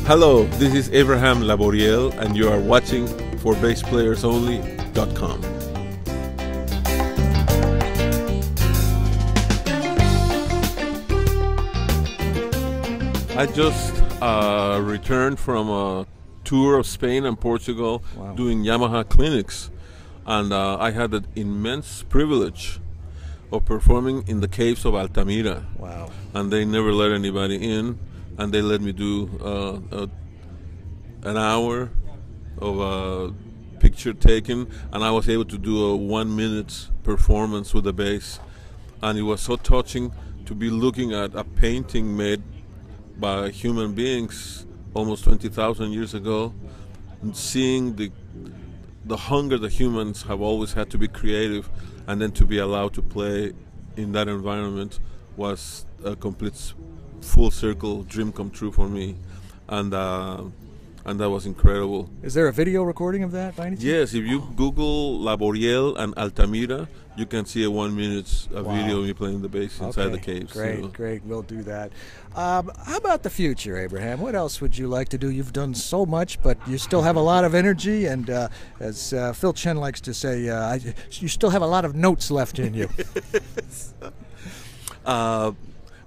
Hello, this is Abraham Laboriel, and you are watching for BassPlayersOnly.com. I just returned from a tour of Spain and Portugal. Wow. Doing Yamaha clinics, and I had the immense privilege of performing in the caves of Altamira. Wow. And they never let anybody in, and they let me do an hour of picture taking, and I was able to do a 1 minute performance with the bass, and it was so touching to be looking at a painting made by human beings almost 20,000 years ago, and seeing the hunger that humans have always had to be creative, and then to be allowed to play in that environment was a complete full circle dream come true for me, and that was incredible. Is there a video recording of that by any chance? Yes, if you Google Laboriel and Altamira, you can see a 1 minute video of me playing the bass inside the caves. Great, great. We'll do that. How about the future, Abraham? What else would you like to do? You've done so much, but you still have a lot of energy, and as Phil Chen likes to say, you still have a lot of notes left in you.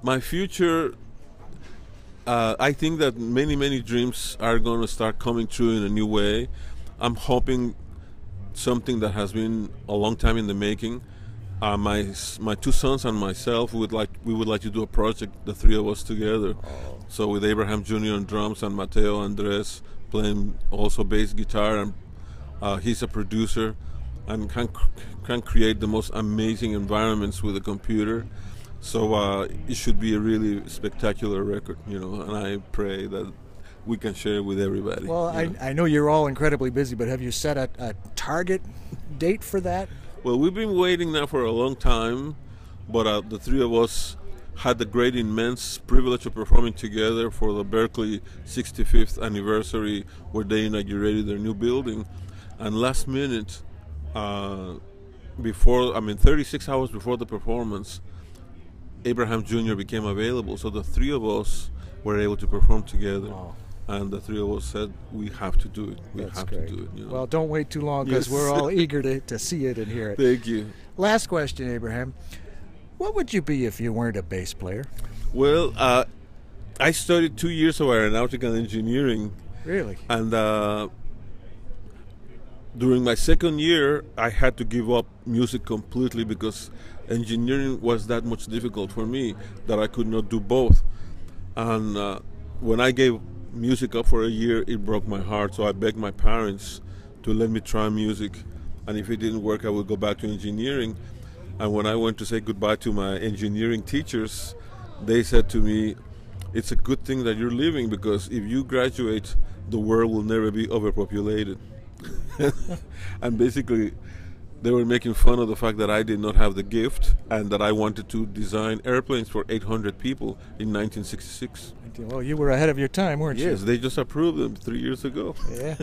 My future, I think that many dreams are going to start coming true in a new way. I'm hoping something that has been a long time in the making. My two sons and myself we would like to do a project, the three of us together. Oh. So with Abraham Jr. on drums and Mateo Andres playing also bass guitar, and he's a producer and can create the most amazing environments with a computer. So it should be a really spectacular record, and I pray that we can share it with everybody. Well, I know you're all incredibly busy, but have you set a target date for that? Well, we've been waiting now for a long time, but the three of us had the great, immense privilege of performing together for the Berkeley 65th anniversary, where they inaugurated their new building. And last minute, 36 hours before the performance, Abraham Jr. became available, so the three of us were able to perform together. Wow. And the three of us said, we have to do it. We have to do it. Well, don't wait too long, because we're all eager to see it and hear it. Thank you. Last question, Abraham. What would you be if you weren't a bass player? Well, I studied 2 years of aeronautical engineering. Really? And during my second year, I had to give up music completely because engineering was that much difficult for me that I could not do both. And when I gave music up for a year, it broke my heart. So I begged my parents to let me try music, and if it didn't work, I would go back to engineering. And when I went to say goodbye to my engineering teachers, they said to me, it's a good thing that you're leaving, because if you graduate, the world will never be overpopulated. And basically they were making fun of the fact that I did not have the gift, and that I wanted to design airplanes for 800 people in 1966. Well, you were ahead of your time, weren't you? Yes, they just approved them 3 years ago. Yeah.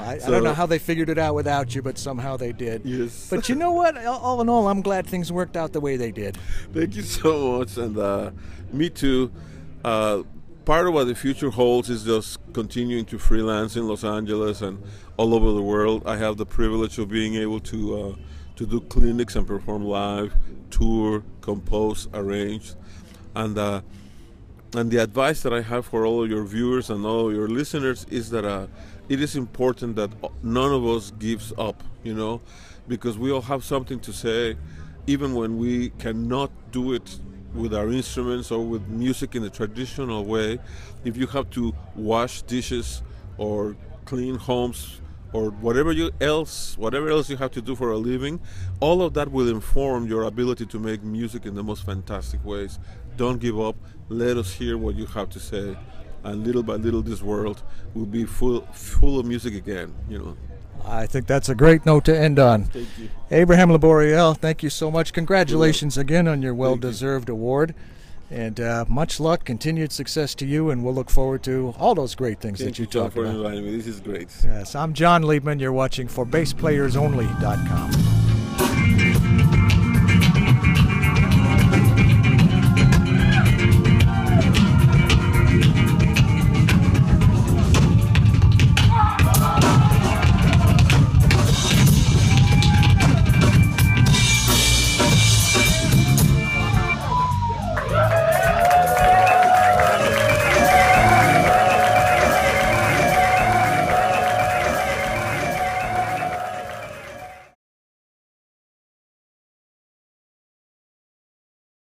I don't know how they figured it out without you, but somehow they did. Yes. But you know what? All in all, I'm glad things worked out the way they did. Thank you so much, and me too. Part of what the future holds is just continuing to freelance in Los Angeles and all over the world. I have the privilege of being able to do clinics and perform live, tour, compose, arrange, and the advice that I have for all of your viewers and all of your listeners is that it is important that none of us gives up, because we all have something to say, even when we cannot do it with our instruments or with music in the traditional way. If you have to wash dishes or clean homes or whatever else you have to do for a living, all of that will inform your ability to make music in the most fantastic ways. Don't give up. Let us hear what you have to say, and little by little this world will be full of music again. I think that's a great note to end on. Thank you. Abraham Laboriel, thank you so much. Congratulations again on your well-deserved award. And much luck, continued success to you, and we'll look forward to all those great things that you talked about. Thank you, Jon, for inviting me. This is great. Yes, I'm Jon Liebman. You're watching for BassPlayersOnly.com.